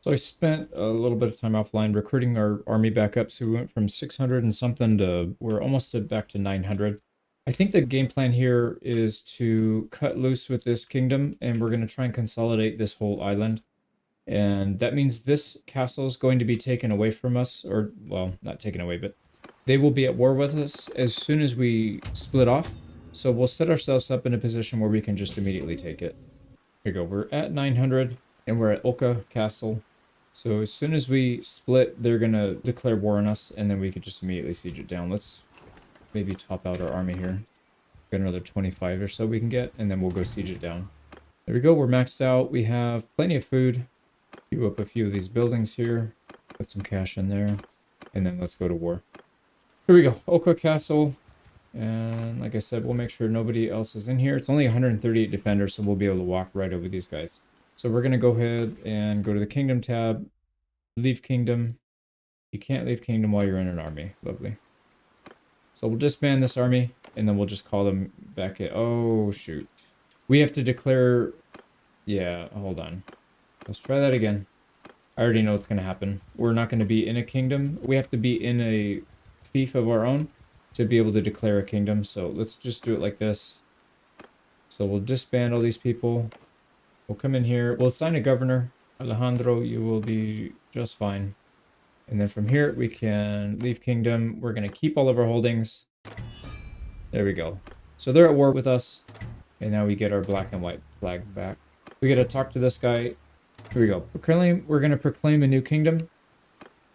So I spent a little bit of time offline recruiting our army back up. So we went from 600 and something to we're almost back to 900. I think the game plan here is to cut loose with this kingdom, and we're going to try and consolidate this whole island. And that means this castle is going to be taken away from us, or, well, not taken away, but they will be at war with us as soon as we split off. So we'll set ourselves up in a position where we can just immediately take it. Here we go. We're at 900, and we're at Oka Castle. So as soon as we split, they're going to declare war on us, and then we could just immediately siege it down. Let's maybe top out our army here. Got another 25 or so we can get, and then we'll go siege it down. There we go. We're maxed out. We have plenty of food. Queue up a few of these buildings here. Put some cash in there, and then let's go to war. Here we go. Oka Castle. And like I said, we'll make sure nobody else is in here. It's only 138 defenders, so we'll be able to walk right over these guys. So we're going to go ahead and go to the Kingdom tab. Leave Kingdom. You can't leave Kingdom while you're in an army. Lovely. So we'll disband this army, and then we'll just call them back in. Oh, shoot. We have to declare... Yeah, hold on. Let's try that again. I already know what's going to happen. We're not going to be in a kingdom. We have to be in a fief of our own to be able to declare a kingdom. So let's just do it like this. So we'll disband all these people. We'll come in here. We'll assign a governor. Alejandro, you will be just fine. And then from here, we can leave kingdom. We're going to keep all of our holdings. There we go. So they're at war with us. And now we get our black and white flag back. We got to talk to this guy. Here we go. We're going to proclaim a new kingdom.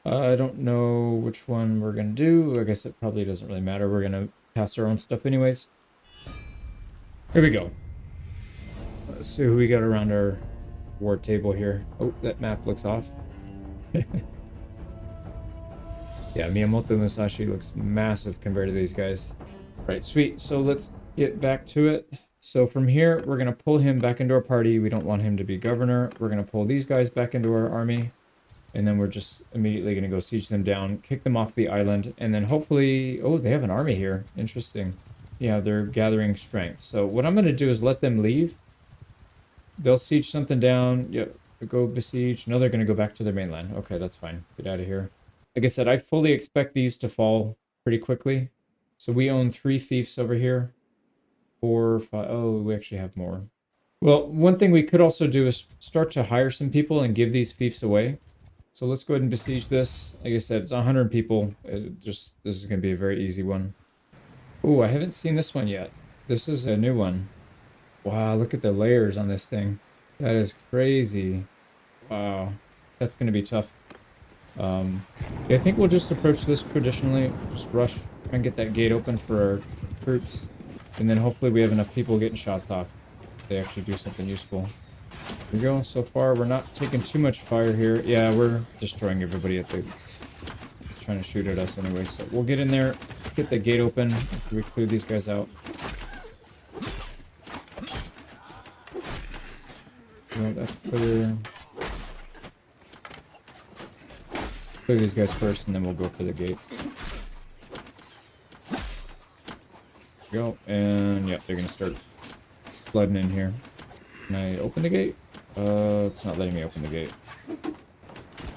I don't know which one we're going to do. I guess it probably doesn't really matter. We're going to pass our own stuff anyways. Here we go. Let's see who we got around our war table here. Oh, that map looks off. Yeah, Miyamoto Musashi looks massive compared to these guys. Right, sweet. So let's get back to it. So from here, we're going to pull him back into our party. We don't want him to be governor. We're going to pull these guys back into our army. And then we're just immediately going to go siege them down, kick them off the island, and then hopefully... Oh, they have an army here. Interesting. Yeah, they're gathering strength. So what I'm going to do is let them leave. They'll siege something down. Yep, go besiege. No, they're going to go back to their mainland. Okay, that's fine. Get out of here. Like I said, I fully expect these to fall pretty quickly. So we own 3 fiefs over here. 4, 5... Oh, we actually have more. Well, one thing we could also do is start to hire some people and give these fiefs away. So let's go ahead and besiege this. Like I said, it's 100 people. This is going to be a very easy one. Oh, I haven't seen this one yet. This is a new one. Wow, look at the layers on this thing. That is crazy. Wow, that's going to be tough. Yeah, I think we'll just approach this traditionally. Just rush and get that gate open for our troops. And then hopefully we have enough people getting shots off. They actually do something useful. Here we go. So far, we're not taking too much fire here. Yeah, we're destroying everybody at the... It's trying to shoot at us anyway. So we'll get in there, get the gate open after we clear these guys out. No, that's clear. Clear these guys first, and then we'll go for the gate. There we go. And yeah, they're going to start flooding in here. Can I open the gate? It's not letting me open the gate.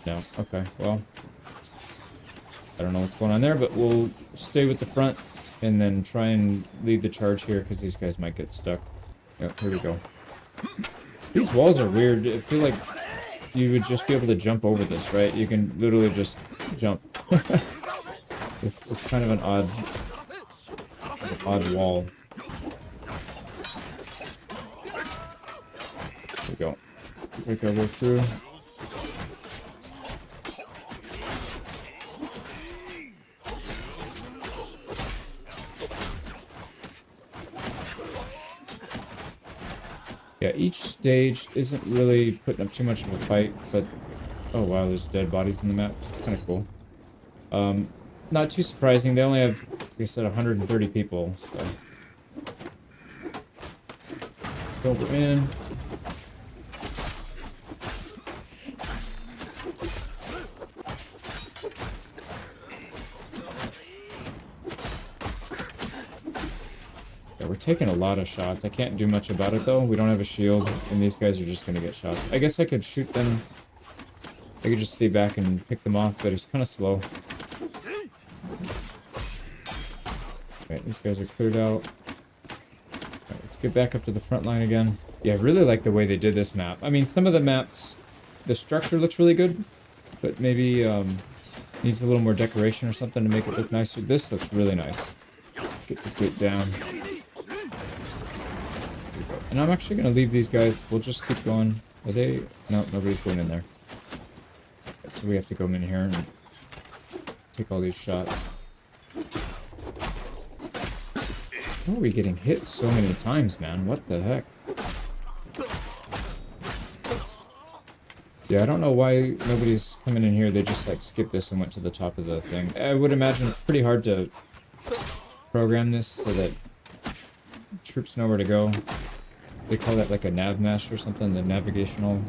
No. Okay, well. I don't know what's going on there, but we'll stay with the front and then try and lead the charge here because these guys might get stuck. Yep, here we go. These walls are weird. I feel like you would just be able to jump over this, right? You can literally just jump. It's kind of an odd wall. There we go. Break our way through. Yeah, each stage isn't really putting up too much of a fight, but... Oh wow, there's dead bodies in the map. It's kind of cool. Not too surprising. They only have, like I said, 130 people, so... So we're in. Yeah, we're taking a lot of shots. I can't do much about it, though. We don't have a shield, and these guys are just going to get shot. I guess I could shoot them I could just stay back and pick them off, but he's kind of slow. Alright, these guys are cleared out. Alright, let's get back up to the front line again. Yeah, I really like the way they did this map. I mean, some of the maps, the structure looks really good, but maybe needs a little more decoration or something to make it look nicer. This looks really nice. Get this gate down. And I'm actually going to leave these guys. We'll just keep going. Are they? No, nobody's going in there. So we have to go in here and take all these shots. How are we getting hit so many times, man? What the heck? Yeah, I don't know why nobody's coming in here. They just like skipped this and went to the top of the thing. I would imagine it's pretty hard to program this so that troops know where to go. They call that like a nav mesh or something, the navigational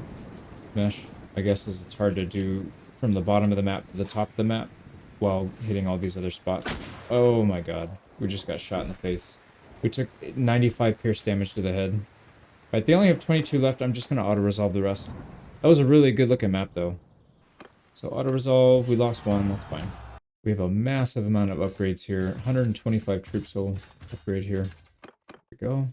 mesh. I guess is it's hard to do from the bottom of the map to the top of the map while hitting all these other spots. Oh my god, we just got shot in the face. We took 95 pierce damage to the head. Alright, they only have 22 left. I'm just going to auto-resolve the rest. That was a really good looking map though. So auto-resolve, we lost one, that's fine. We have a massive amount of upgrades here. 125 troops will upgrade here. There we go.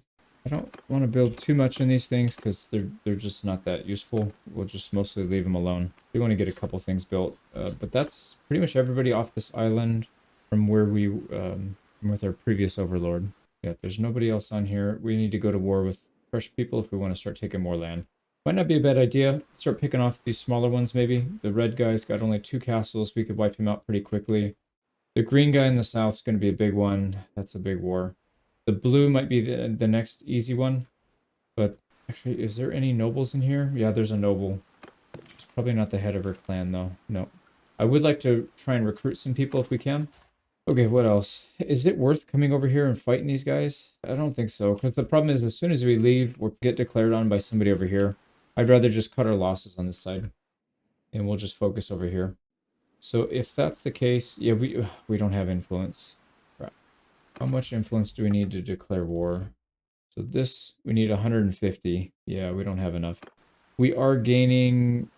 I don't want to build too much in these things because they're just not that useful. We'll just mostly leave them alone. We want to get a couple things built, but that's pretty much everybody off this island from where we with our previous overlord. Yeah, there's nobody else on here. We need to go to war with fresh people if we want to start taking more land. Might not be a bad idea. Start picking off these smaller ones maybe. The red guy's got only 2 castles. We could wipe him out pretty quickly. The green guy in the south is going to be a big one. That's a big war. The blue might be the next easy one. But actually, is there any nobles in here? Yeah, there's a noble. She's probably not the head of her clan though. No. I would like to try and recruit some people if we can. Okay, what else? Is it worth coming over here and fighting these guys? I don't think so. Because the problem is as soon as we leave, we'll get declared on by somebody over here. I'd rather just cut our losses on this side. And we'll just focus over here. So if that's the case, yeah, we don't have influence. Right. How much influence do we need to declare war? So this, we need 150. Yeah, we don't have enough. We are gaining...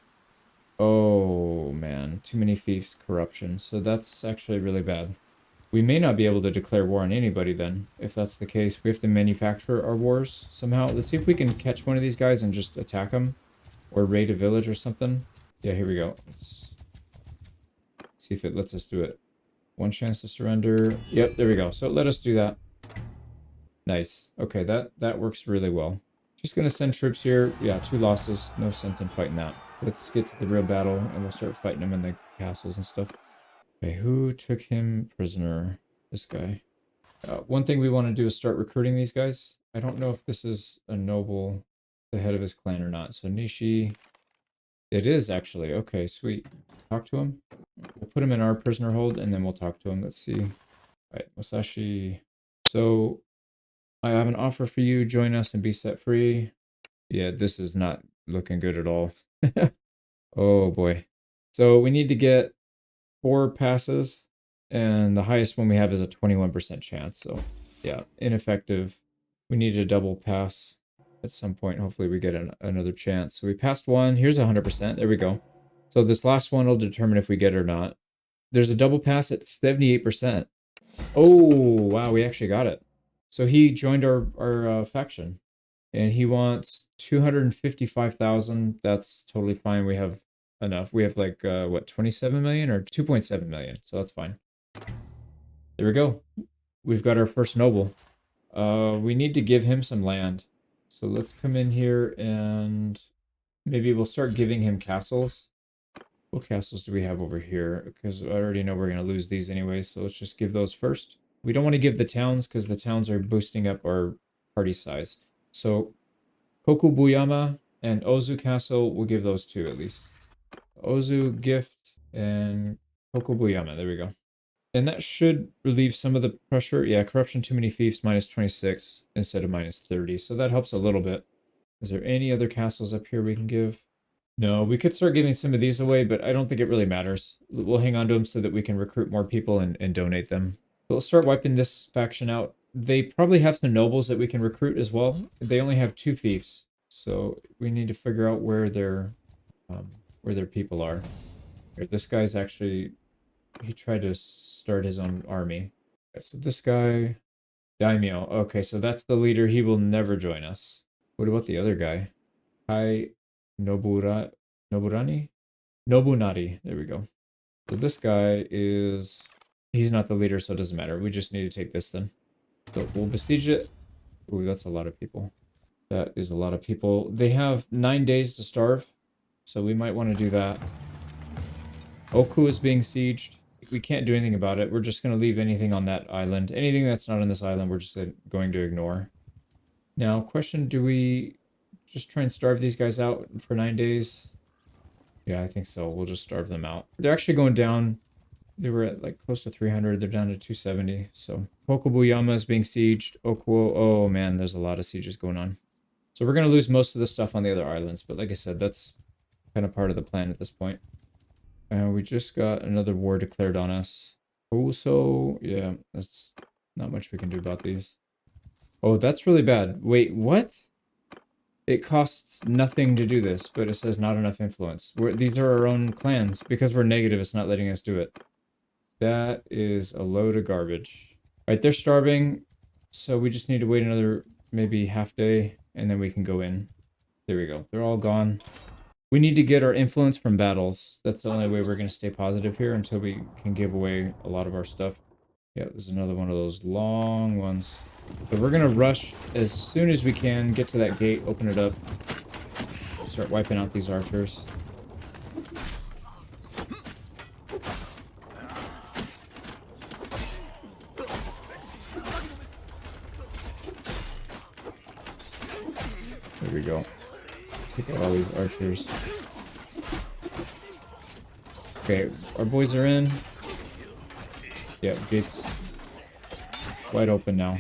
Oh, man. Too many fiefs corruption. So that's actually really bad. We may not be able to declare war on anybody then. If that's the case, we have to manufacture our wars somehow. Let's see if we can catch one of these guys and just attack them. Or raid a village or something. Yeah, here we go. Let's see if it lets us do it. 1 chance to surrender. Yep, there we go. So it let us do that. Nice. Okay, that works really well. Just gonna send troops here. Yeah, 2 losses. No sense in fighting that. Let's get to the real battle and we'll start fighting them in the castles and stuff. Okay, who took him prisoner? This guy. One thing we want to do is start recruiting these guys. I don't know if this is a noble, the head of his clan or not. So Nishi. It is actually. Okay, sweet. Talk to him. We'll put him in our prisoner hold and then we'll talk to him. Let's see. All right, Musashi. So I have an offer for you. Join us and be set free. Yeah, this is not looking good at all. Oh boy. So we need to get 4 passes and the highest one we have is a 21% chance. So yeah, ineffective. We need a double pass at some point. Hopefully we get another chance. So we passed 1. Here's 100%. There we go. So this last one will determine if we get it or not. There's a double pass at 78%. Oh, wow, we actually got it. So he joined our faction. And he wants 255,000. That's totally fine. We have enough. We have like, what, 27 million or 2.7 million. So that's fine. There we go. We've got our first noble. We need to give him some land. So let's come in here and maybe we'll start giving him castles. What castles do we have over here? Because I already know we're going to lose these anyway. So let's just give those first. We don't want to give the towns because the towns are boosting up our party size. So Kokubuyama and Ozu Castle, we'll give those 2 at least. Ozu, Gift, and Kokubuyama. There we go. And that should relieve some of the pressure. Yeah, corruption, too many fiefs, minus 26 instead of minus 30. So that helps a little bit. Is there any other castles up here we can give? No, we could start giving some of these away, but I don't think it really matters. We'll hang on to them so that we can recruit more people and donate them. We'll start wiping this faction out. They probably have some nobles that we can recruit as well. They only have 2 fiefs, so we need to figure out where their people are. Here, this guy's actually, he tried to start his own army. Okay, so this guy, Daimyo. Okay, so that's the leader. He will never join us. What about the other guy? Kai Noburani? Nobunari. There we go. So this guy is... He's not the leader, so it doesn't matter. We just need to take this then. So we'll besiege it. Ooh, that's a lot of people. That is a lot of people. They have 9 days to starve, so we might want to do that. Oku is being sieged. We can't do anything about it. We're just going to leave anything on that island. Anything that's not on this island, we're just going to ignore. Now, question, do we just try and starve these guys out for 9 days? Yeah, I think so. We'll just starve them out. They're actually going down. They were at like close to 300. They're down to 270. So Kokubuyama is being sieged. Okuo. Oh man, there's a lot of sieges going on. So we're going to lose most of the stuff on the other islands. But like I said, that's kind of part of the plan at this point. We just got another war declared on us. Also, yeah, that's not much we can do about these. Oh, that's really bad. Wait, what? It costs nothing to do this, but it says not enough influence. These are our own clans. Because we're negative, it's not letting us do it. That is a load of garbage. All right, they're starving, so we just need to wait another maybe half day, and then we can go in. There we go. They're all gone. We need to get our influence from battles. That's the only way we're going to stay positive here until we can give away a lot of our stuff. Yeah, there's another one of those long ones. So we're going to rush as soon as we can, get to that gate, open it up, start wiping out these archers. There we go. Pick out all these archers. Okay, our boys are in. Yeah, gates wide open now.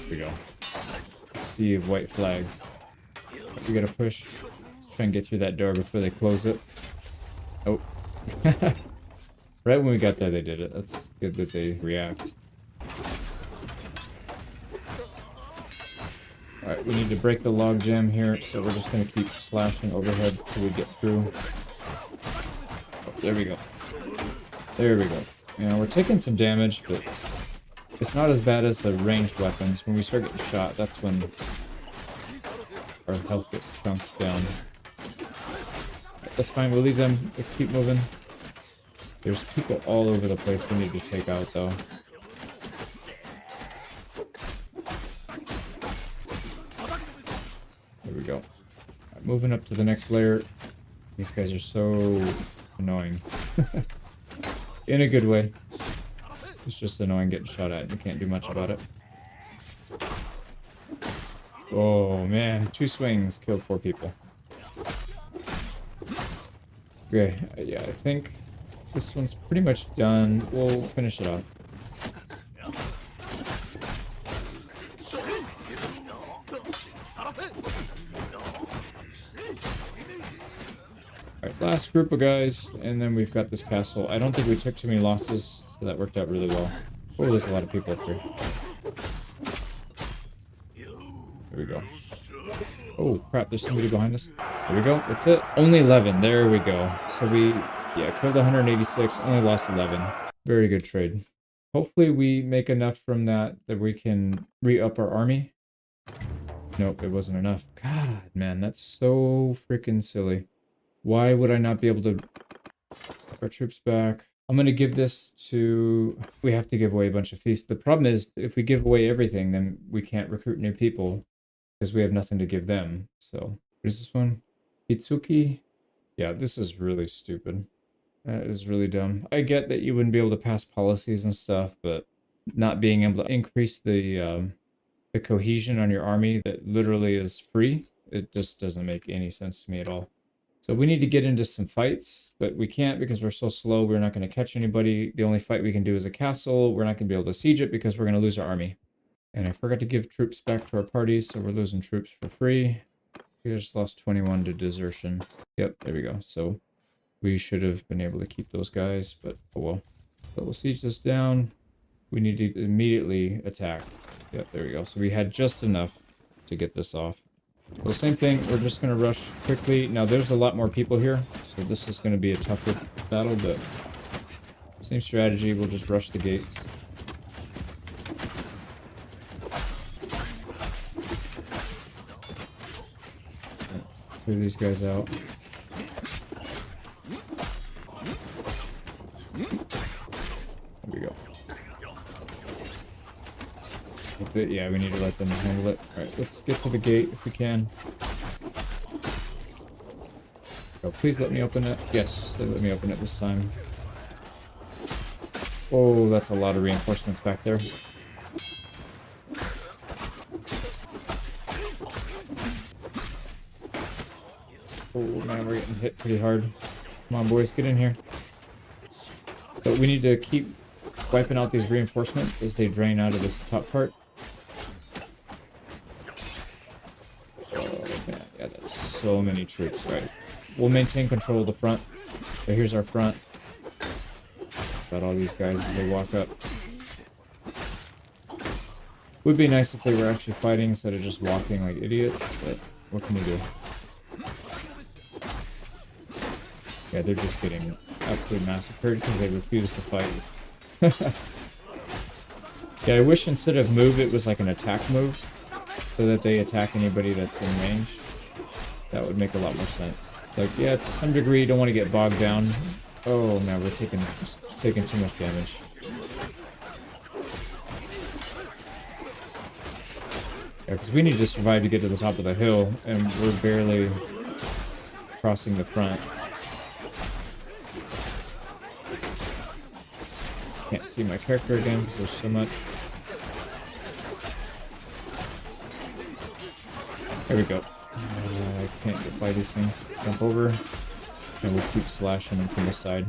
There we go. Sea of white flags. We gotta push. Let's try and get through that door before they close it. Oh. Right when we got there, they did it. That's good that they react. Alright, we need to break the log jam here, so we're just gonna keep slashing overhead till we get through. Oh, there we go. There we go. You know, we're taking some damage, but it's not as bad as the ranged weapons. When we start getting shot, that's when our health gets chunked down. Right, that's fine, we'll leave them. Let's keep moving. There's people all over the place we need to take out, though. There we go. Right, moving up to the next layer. These guys are so annoying. In a good way. It's just annoying getting shot at. You can't do much about it. Oh, man. 2 swings killed 4 people. Okay, yeah, I think this one's pretty much done. We'll finish it off. Alright, last group of guys, and then we've got this castle. I don't think we took too many losses, so that worked out really well. Oh, there's a lot of people up here. There we go. Oh, crap, there's somebody behind us. There we go, that's it. Only 11, there we go. So we, yeah, killed 186, only lost 11. Very good trade. Hopefully we make enough from that we can re-up our army. Nope, it wasn't enough. God, man, that's so freaking silly. Why would I not be able to put our troops back? I'm going to give this to... We have to give away a bunch of feasts. The problem is, if we give away everything, then we can't recruit new people because we have nothing to give them. So, what is this one? Itsuki? Yeah, this is really stupid. That is really dumb. I get that you wouldn't be able to pass policies and stuff, but not being able to increase the cohesion on your army that literally is free, it just doesn't make any sense to me at all. So we need to get into some fights, but we can't because we're so slow. We're not going to catch anybody. The only fight we can do is a castle. We're not going to be able to siege it because we're going to lose our army. And I forgot to give troops back to our parties, so we're losing troops for free. We just lost 21 to desertion. Yep, there we go. So We should have been able to keep those guys, but oh well. So we'll siege this down. We need to immediately attack. Yep, there we go. So we had just enough to get this off. So same thing, we're just going to rush quickly. Now there's a lot more people here, so this is going to be a tougher battle, but same strategy, we'll just rush the gates. Clear these guys out. There we go. Yeah, we need to let them handle it. Alright, let's get to the gate if we can. Oh, please let me open it. Yes, they let me open it this time. Oh, that's a lot of reinforcements back there. Oh man, we're getting hit pretty hard. Come on boys, get in here. But we need to keep wiping out these reinforcements as they drain out of this top part. Oh man, yeah, that's so many troops, right? We'll maintain control of the front. So here's our front. Got all these guys as they walk up. Would be nice if they were actually fighting instead of just walking like idiots, but what can you do? Yeah, they're just getting absolutely massacred because they refuse to fight. Yeah, I wish instead of move it was like an attack move, so that they attack anybody that's in range. That would make a lot more sense. Like, yeah, to some degree you don't want to get bogged down. Oh man, we're taking too much damage. Yeah, because we need to survive to get to the top of the hill, and we're barely crossing the front. Can't see my character again because there's so much. There we go. I can't get by these things. Jump over, and we'll keep slashing them from the side.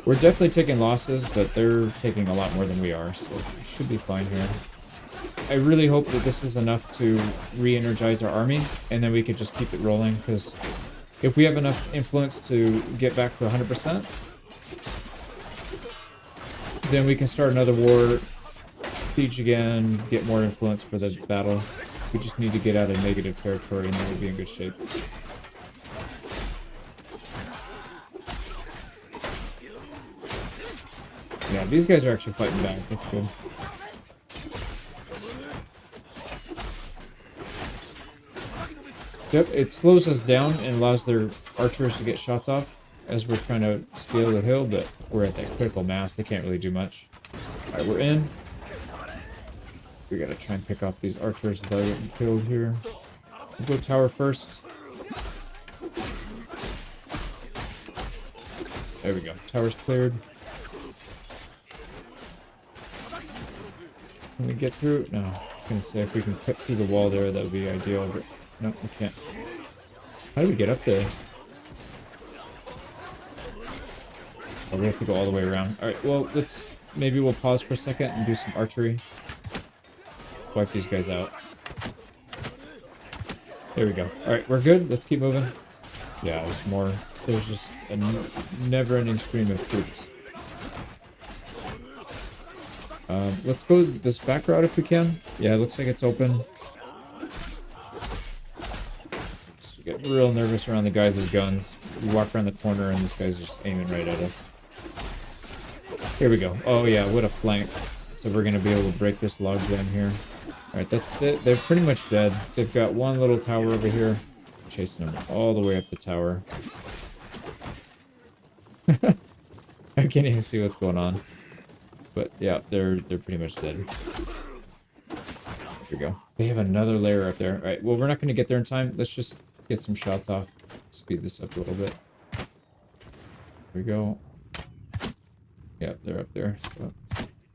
We're definitely taking losses, but they're taking a lot more than we are, so we should be fine here. I really hope that this is enough to re-energize our army, and then we could just keep it rolling, because if we have enough influence to get back to 100%, then we can start another war, siege again, get more influence for the battle. We just need to get out of negative territory, and then we'll be in good shape. Yeah, these guys are actually fighting back. That's good. Yep, it slows us down and allows their archers to get shots off as we're trying to scale the hill, but we're at that critical mass. They can't really do much. Alright, we're in. We gotta try and pick off these archers without getting killed here. We'll go tower first. There we go. Tower's cleared. Can we get through? No. I was gonna say if we can cut through the wall there, that would be ideal. But no, we can't. How do we get up there? Oh, we have to go all the way around. Alright, well, maybe we'll pause for a second and do some archery. Wipe these guys out. There we go. Alright, we're good. Let's keep moving. Yeah, there's more. There's just a never-ending stream of troops. Let's go this back route if we can. Yeah, it looks like it's open. Just get real nervous around the guys with guns. We walk around the corner and this guy's just aiming right at us. Here we go. Oh yeah, what a flank. So we're going to be able to break this log jam here. Alright, that's it. They're pretty much dead. They've got one little tower over here. Chasing them all the way up the tower. I can't even see what's going on. But yeah, they're pretty much dead. There we go. They have another layer up there. Alright, well, we're not going to get there in time. Let's just get some shots off. Speed this up a little bit. There we go. Yeah, they're up there. So.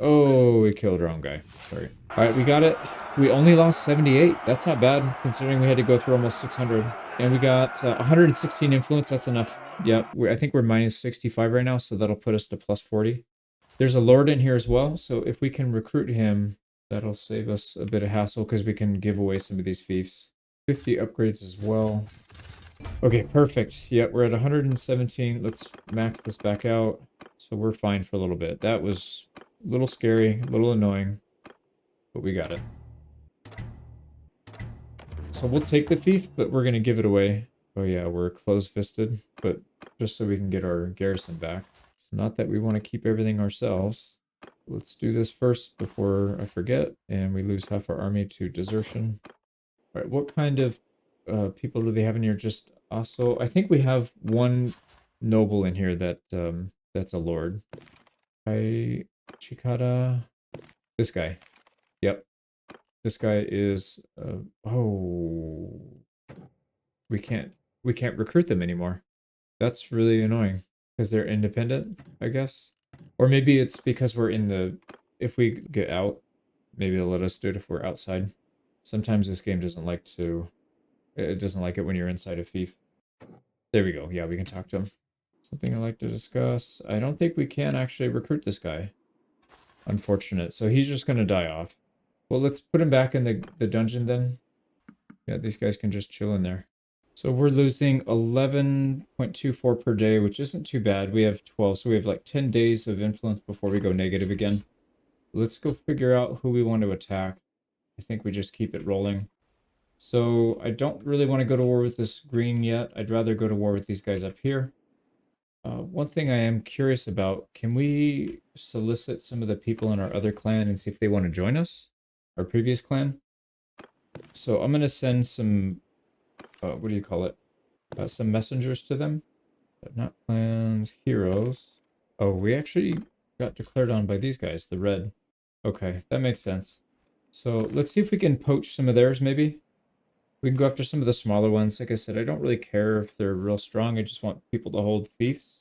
Oh, we killed our own guy. Sorry. Alright, we got it. We only lost 78. That's not bad, considering we had to go through almost 600. And we got 116 influence. That's enough. Yep. I think we're minus 65 right now, so that'll put us to plus 40. There's a lord in here as well, so if we can recruit him, that'll save us a bit of hassle because we can give away some of these fiefs. 50 upgrades as well. Okay, perfect. Yeah, we're at 117. Let's max this back out. So we're fine for a little bit. That was a little scary, a little annoying, but we got it. So we'll take the fief, but we're gonna give it away. Oh yeah, we're close-fisted, but just so we can get our garrison back. It's not that we want to keep everything ourselves. Let's do this first before I forget, and we lose half our army to desertion. All right, what kind of people do they have in here? Just also, I think we have one noble in here that that's a lord. Chikara, this guy. Yep, this guy is. Oh, we can't we can't recruit them anymore. That's really annoying because they're independent, I guess. Or maybe it's because we're in the. If we get out, maybe they'll let us do it if we're outside. Sometimes this game doesn't like to. It doesn't like it when you're inside a fief. There we go. Yeah, we can talk to him. Something I'd like to discuss. I don't think we can actually recruit this guy. Unfortunate. So he's just going to die off. Well, let's put him back in the dungeon then. Yeah, these guys can just chill in there. So we're losing 11.24 per day, which isn't too bad. We have 12, so we have like 10 days of influence before we go negative again. Let's go figure out who we want to attack. I think we just keep it rolling. So I don't really want to go to war with this green yet. I'd rather go to war with these guys up here. One thing I am curious about, can we solicit some of the people in our other clan and see if they want to join us? Our previous clan? So I'm going to send some, what do you call it? Some messengers to them. But not clans, heroes. Oh, we actually got declared on by these guys, the red. Okay, that makes sense. So let's see if we can poach some of theirs, maybe. We can go after some of the smaller ones. Like I said, I don't really care if they're real strong. I just want people to hold fiefs.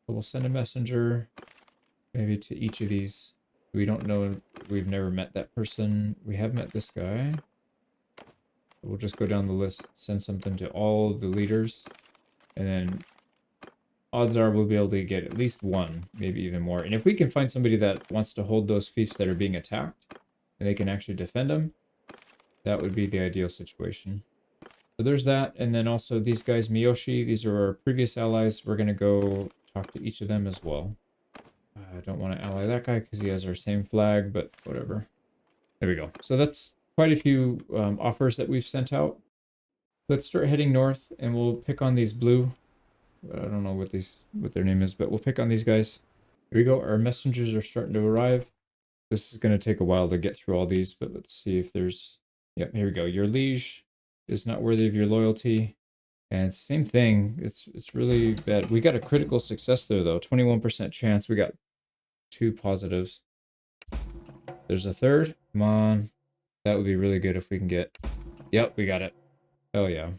So we'll send a messenger, maybe to each of these. We don't know. We've never met that person. We have met this guy. We'll just go down the list, send something to all the leaders, and then odds are we'll be able to get at least one, maybe even more. And if we can find somebody that wants to hold those fiefs that are being attacked, and they can actually defend them, that would be the ideal situation. So there's that, and then also these guys, Miyoshi, these are our previous allies. We're going to go talk to each of them as well. I don't want to ally that guy because he has our same flag, but whatever. There we go. So that's quite a few offers that we've sent out. Let's start heading north, and we'll pick on these blue. I don't know what their name is, but we'll pick on these guys. Here we go. Our messengers are starting to arrive. This is going to take a while to get through all these, but let's see if there's... Yep, here we go. Your liege is not worthy of your loyalty. And same thing. It's really bad. We got a critical success there, though. 21% chance. We got 2 positives. There's a third. Come on. That would be really good if we can get... Yep, we got it. Oh, yeah.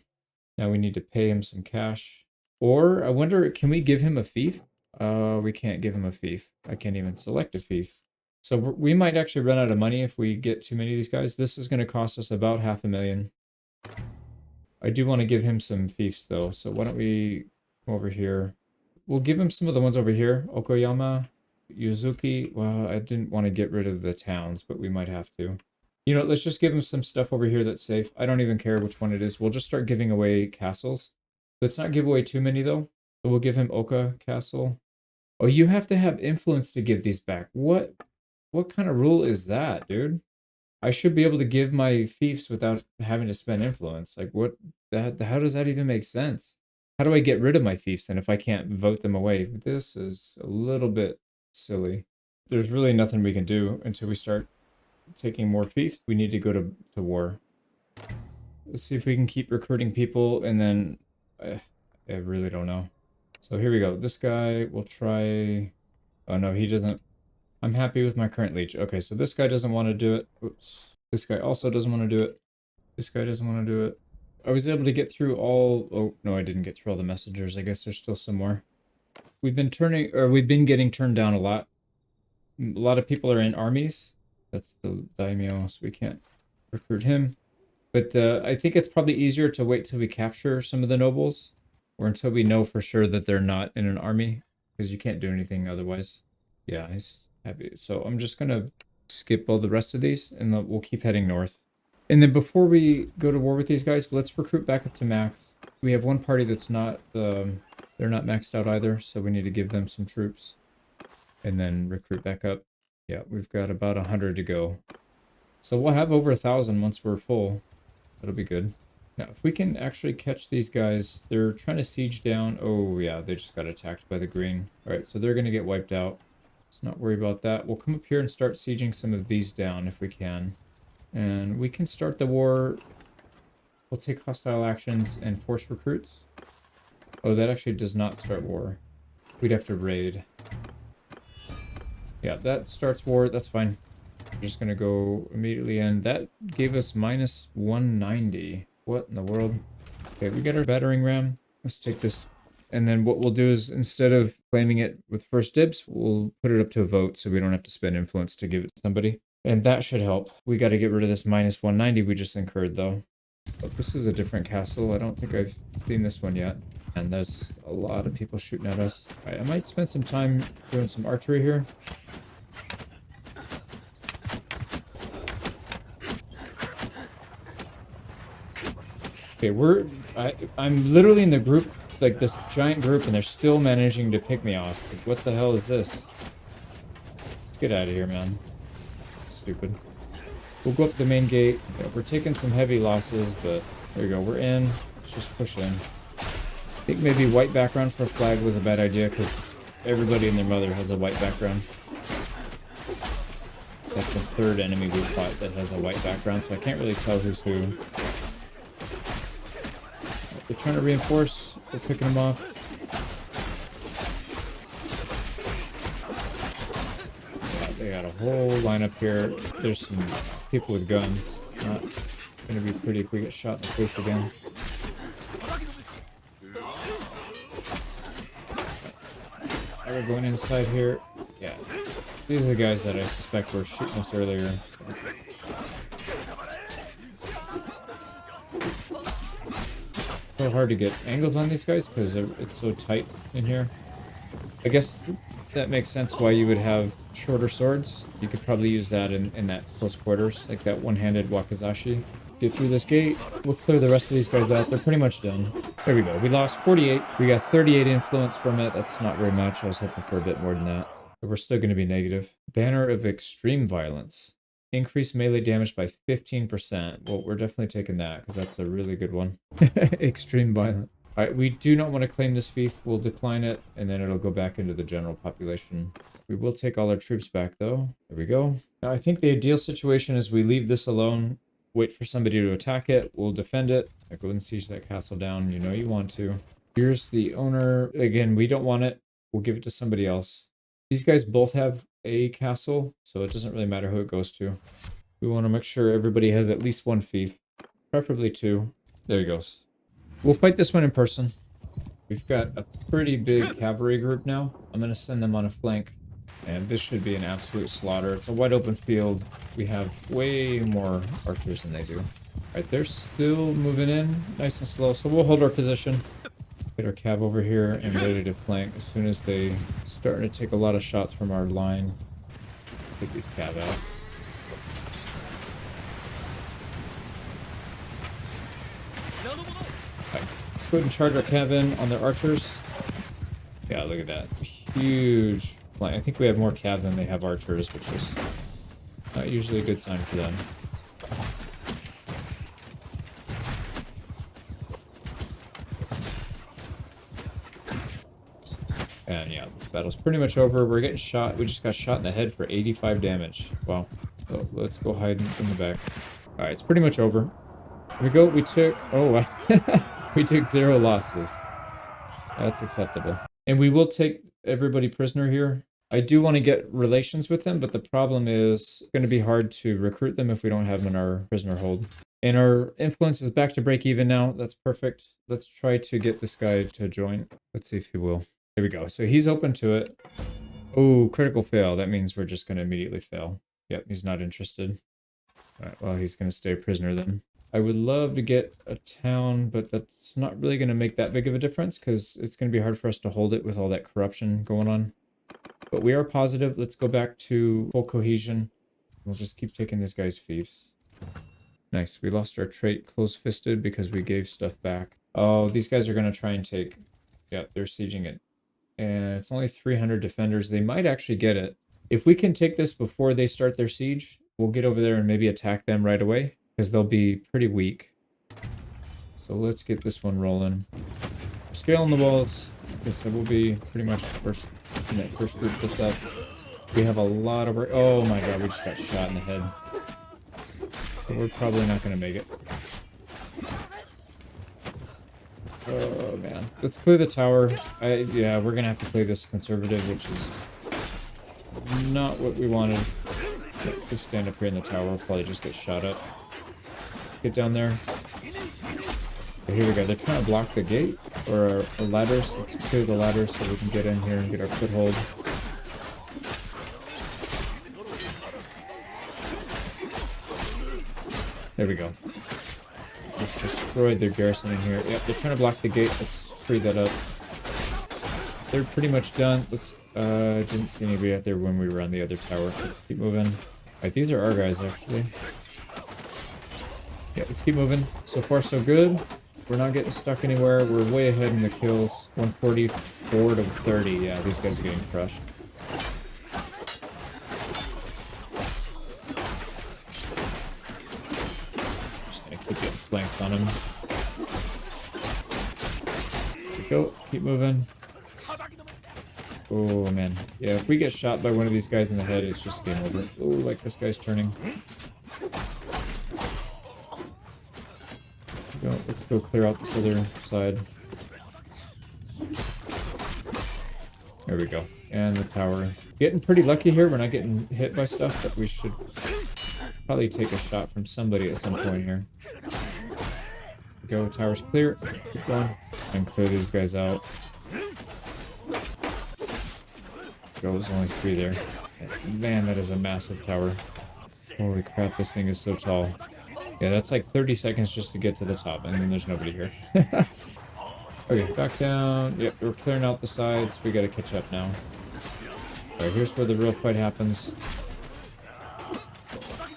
Now we need to pay him some cash. Or, I wonder, can we give him a fief? We can't give him a fief. I can't even select a fief. So we might actually run out of money if we get too many of these guys. This is going to cost us about 500,000. I do want to give him some fiefs, though. So why don't we come over here? We'll give him some of the ones over here. Okoyama, Yuzuki. Well, I didn't want to get rid of the towns, but we might have to. You know, let's just give him some stuff over here that's safe. I don't even care which one it is. We'll just start giving away castles. Let's not give away too many, though. So we'll give him Oka Castle. Oh, you have to have influence to give these back. What kind of rule is that, dude? I should be able to give my fiefs without having to spend influence. Like, what? How does that even make sense? How do I get rid of my fiefs and if I can't vote them away? This is a little bit silly. There's really nothing we can do until we start taking more fiefs. We need to go to war. Let's see if we can keep recruiting people, and then I really don't know. So here we go. This guy will try... Oh no, he doesn't. I'm happy with my current leech. Okay, so this guy doesn't want to do it. Oops. This guy also doesn't want to do it. This guy doesn't want to do it. I was able to get through all... Oh, no, I didn't get through all the messengers. I guess there's still some more. We've been getting turned down a lot. A lot of people are in armies. That's the daimyo, so we can't recruit him. But I think it's probably easier to wait till we capture some of the nobles, or until we know for sure that they're not in an army, because you can't do anything otherwise. Yeah, he's happy. So I'm just gonna skip all the rest of these, and we'll keep heading north. And then before we go to war with these guys, let's recruit back up to max. We have one party that's not, they're not maxed out either, so we need to give them some troops. And then recruit back up. Yeah, we've got about 100 to go. So we'll have over 1,000 once we're full. That'll be good. Now, if we can actually catch these guys, they're trying to siege down. Oh, yeah, they just got attacked by the green. All right, so they're going to get wiped out. Let's not worry about that. We'll come up here and start sieging some of these down if we can. And we can start the war. We'll take hostile actions and force recruits. Oh, that actually does not start war. We'd have to raid. Yeah, that starts war. That's fine. We're just going to go immediately in. That gave us minus 190. What in the world? Okay, we got our battering ram. Let's take this. And then what we'll do is, instead of claiming it with first dibs, we'll put it up to a vote so we don't have to spend influence to give it to somebody. And that should help. We got to get rid of this minus 190 we just incurred, though. But this is a different castle. I don't think I've seen this one yet. And there's a lot of people shooting at us. All right, I might spend some time doing some archery here. Okay, I'm literally in the group, like this giant group, and they're still managing to pick me off. Like, what the hell is this? Let's get out of here, man. Stupid. We'll go up the main gate. Yeah, we're taking some heavy losses, but there we go. We're in. Let's just push in. I think maybe white background for a flag was a bad idea because everybody and their mother has a white background. That's the third enemy we've fought that has a white background, so I can't really tell who's who. They're trying to reinforce. We're picking them off. Yeah, they got a whole lineup here. There's some people with guns. It's not going to be pretty if we get shot in the face again. We're going inside here. Yeah. These are the guys that I suspect were shooting us earlier. So hard to get angles on these guys because it's so tight in here. I guess that makes sense why you would have shorter swords. You could probably use that in that close quarters, like that one-handed wakizashi. Get through this gate. We'll clear the rest of these guys out. They're pretty much done. There we go. We lost 48. We got 38 influence from it. That's not very much. I was hoping for a bit more than that. But we're still going to be negative. Banner of Extreme Violence. Increase melee damage by 15%. Well, we're definitely taking that because that's a really good one. Extreme Violence. All right, we do not want to claim this fief. We'll decline it, and then it'll go back into the general population. We will take all our troops back, though. There we go. Now, I think the ideal situation is we leave this alone, wait for somebody to attack it, we'll defend it. Go and siege that castle down. You know you want to. Here's the owner. Again, we don't want it. We'll give it to somebody else. These guys both have a castle, so it doesn't really matter who it goes to. We want to make sure everybody has at least one fief, preferably two. There he goes. We'll fight this one in person. We've got a pretty big cavalry group now. I'm going to send them on a flank, and this should be an absolute slaughter. It's a wide open field. We have way more archers than they do. All right, they're still moving in nice and slow, so we'll hold our position. Get our cav over here and ready to flank as soon as they starting to take a lot of shots from our line. Take these cav out. Right, let's go ahead and charge our cav in on their archers. Yeah, look at that. Huge flank. I think we have more cav than they have archers, which is not usually a good sign for them. And yeah, this battle's pretty much over. We're getting shot. We just got shot in the head for 85 damage. Wow. So let's go hide in the back. All right, it's pretty much over. Here we go. We took... Oh, we took 0 losses. That's acceptable. And we will take everybody prisoner here. I do want to get relations with them, but the problem is it's going to be hard to recruit them if we don't have them in our prisoner hold. And our influence is back to break even now. That's perfect. Let's try to get this guy to join. Let's see if he will. There we go. So he's open to it. Oh, critical fail. That means we're just going to immediately fail. Yep, he's not interested. All right, well, he's going to stay a prisoner then. I would love to get a town, but that's not really going to make that big of a difference because it's going to be hard for us to hold it with all that corruption going on. But we are positive. Let's go back to full cohesion. We'll just keep taking this guy's fiefs. Nice. We lost our trait close-fisted because we gave stuff back. Oh, these guys are going to try and take... Yeah, they're sieging it. And it's only 300 defenders. They might actually get it. If we can take this before they start their siege, we'll get over there and maybe attack them right away, because they'll be pretty weak. So let's get this one rolling. Scaling the walls. I guess we'll be pretty much first group that's up. We have a lot of work. Oh my god, we just got shot in the head. But we're probably not going to make it. Oh man. Let's clear the tower. Yeah, we're going to have to play this conservative, which is not what we wanted. If we stand up here in the tower, we'll probably just get shot up. Get down there. Okay, here we go. They're trying to block the gate or our ladders. Let's clear the ladders so we can get in here and get our foothold. There we go. Just destroyed their garrison in here. Yep, they're trying to block the gate. Let's free that up. They're pretty much done. Let's didn't see anybody out there when we were on the other tower. Let's keep moving. Alright, these are our guys actually. Yeah, let's keep moving. So far so good. We're not getting stuck anywhere. We're way ahead in the kills. 144 to 30. Yeah, these guys are getting crushed. Keep getting flanked on him. There we go. Keep moving. Oh man. Yeah, if we get shot by one of these guys in the head, it's just game over. Oh, like this guy's turning. Let's go clear out this other side. There we go. And the tower. Getting pretty lucky here. We're not getting hit by stuff, but we should probably take a shot from somebody at some point here. Go, tower's clear. Keep going. And clear these guys out. Go, there's only 3 there. Man, that is a massive tower. Holy crap, this thing is so tall. Yeah, that's like 30 seconds just to get to the top, and then there's nobody here. Okay, back down. Yep, we're clearing out the sides. We gotta catch up now. Alright, here's where the real fight happens.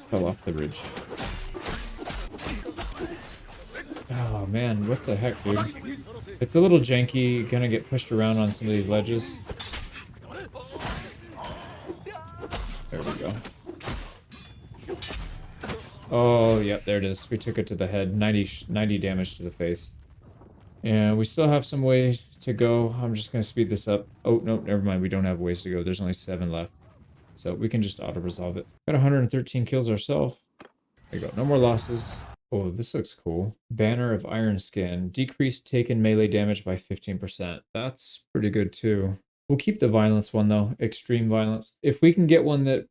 Fell off the ridge. Oh man, what the heck, dude? It's a little janky, gonna get pushed around on some of these ledges. There we go. Oh, yeah, there it is. We took it to the head. 90 damage to the face. And we still have some way to go. I'm just going to speed this up. Oh, no, never mind. We don't have ways to go. There's only 7 left. So we can just auto-resolve it. Got 113 kills ourselves. There you go. No more losses. Oh, this looks cool. Banner of Iron Skin. Decreased taken melee damage by 15%. That's pretty good, too. We'll keep the violence one, though. Extreme violence. If we can get one that...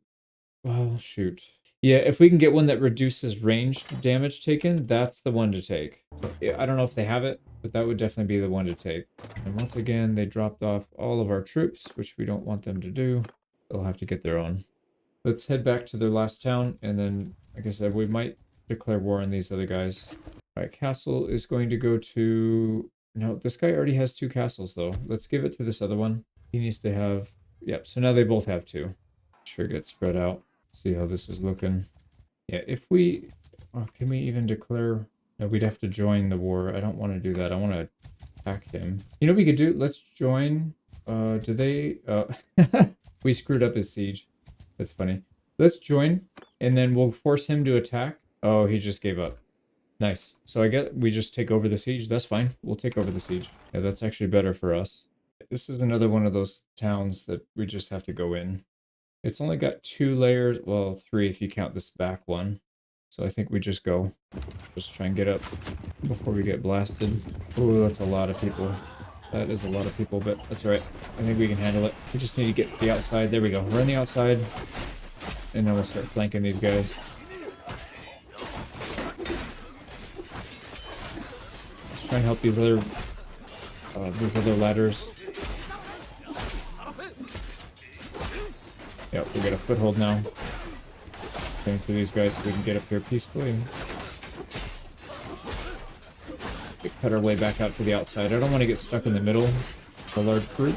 Well, shoot. Yeah, if we can get one that reduces ranged damage taken, that's the one to take. I don't know if they have it, but that would definitely be the one to take. And once again, they dropped off all of our troops, which we don't want them to do. They'll have to get their own. Let's head back to their last town, and then, like I said, we might declare war on these other guys. Alright, castle is going to go to... No, this guy already has 2 castles, though. Let's give it to this other one. He needs to have... Yep, so now they both have 2. Sure get spread out. See how this is looking. Yeah, if we... Oh, can we even declare... No, we'd have to join the war. I don't want to do that. I want to attack him. You know what we could do? Let's join... do they... we screwed up his siege. That's funny. Let's join, and then we'll force him to attack. Oh, he just gave up. Nice. So I guess we just take over the siege. That's fine. We'll take over the siege. Yeah, that's actually better for us. This is another one of those towns that we just have to go in. It's only got 2 layers. Well, 3 if you count this back one. So I think we just go. Just try and get up before we get blasted. Oh, that's a lot of people. That is a lot of people, but that's all right. I think we can handle it. We just need to get to the outside. There we go. We're on the outside. And then we'll start flanking these guys. Let's try and help these other ladders. Yep, we got a foothold now. Going through these guys so we can get up here peacefully. We cut our way back out to the outside. I don't want to get stuck in the middle of a large group.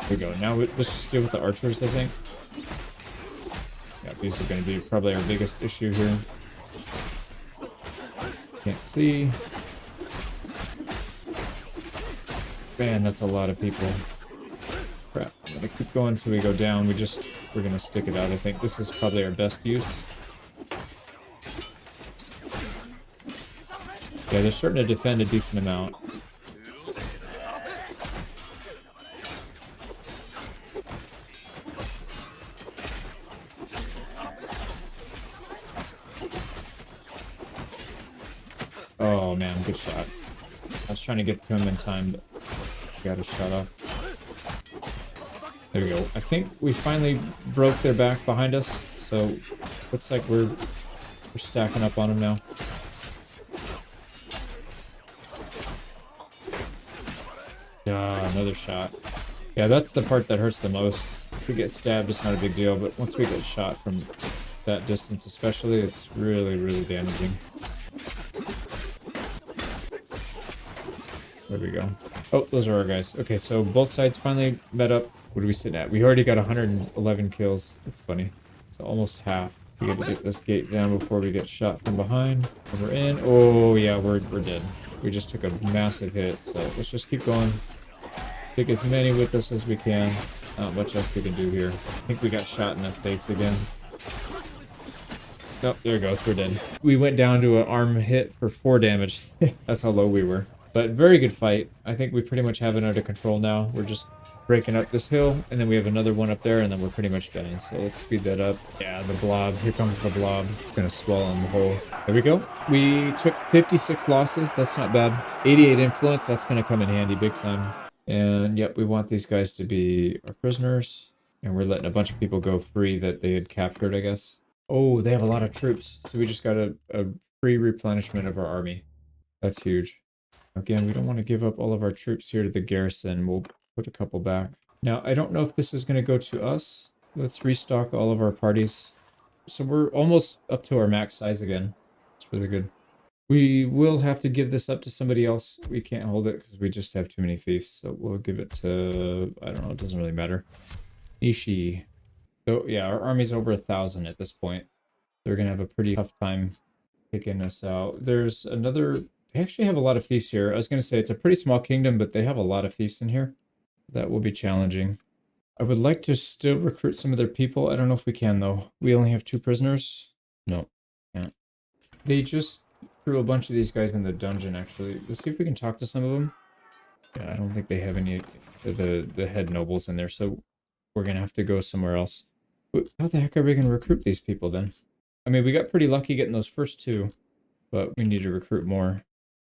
There we go. Now let's just deal with the archers, I think. Yeah, These are going to be probably our biggest issue here. Can't see. Man, that's a lot of people. Crap. I'm going to keep going until we go down. We're going to stick it out, I think. This is probably our best use. Yeah, they're starting to defend a decent amount. Oh man, good shot. I was trying to get to him in time, but got his shot off. There we go. I think we finally broke their back behind us, so looks like we're stacking up on them now. Another shot. Yeah, that's the part that hurts the most. If we get stabbed, it's not a big deal, but once we get shot from that distance especially, it's really, really damaging. There we go. Oh, those are our guys. Okay, so both sides finally met up. What are we sitting at? We already got 111 kills. That's funny. So almost half. We got to get this gate down before we get shot from behind. And we're in. Oh, yeah, we're dead. We just took a massive hit, so let's just keep going. Take as many with us as we can. Not much else we can do here. I think we got shot in the face again. Oh, there it goes. We're dead. We went down to an arm hit for 4 damage. That's how low we were. But very good fight. I think we pretty much have it under control now. We're just breaking up this hill, and then we have another one up there, and then we're pretty much done. So let's speed that up. Yeah, the blob. Here comes the blob. It's gonna swallow in the hole. There we go. We took 56 losses. That's not bad. 88 influence. That's gonna come in handy big time. And yep, we want these guys to be our prisoners. And we're letting a bunch of people go free that they had captured, I guess. Oh, they have a lot of troops. So we just got a free replenishment of our army. That's huge. Again, we don't want to give up all of our troops here to the garrison. We'll put a couple back. Now, I don't know if this is going to go to us. Let's restock all of our parties. So we're almost up to our max size again. It's really good. We will have to give this up to somebody else. We can't hold it because we just have too many fiefs. So we'll give it to, I don't know, it doesn't really matter. Ishii. So yeah, our army's over 1,000 at this point. They're going to have a pretty tough time picking us out. There's another... They actually have a lot of fiefs here. I was going to say it's a pretty small kingdom, but they have a lot of fiefs in here. That will be challenging. I would like to still recruit some of their people. I don't know if we can, though. We only have 2 prisoners. No, can't. They just threw a bunch of these guys in the dungeon, actually. Let's see if we can talk to some of them. Yeah, I don't think they have any of the head nobles in there, so we're going to have to go somewhere else. But how the heck are we going to recruit these people, then? I mean, we got pretty lucky getting those first 2, but we need to recruit more.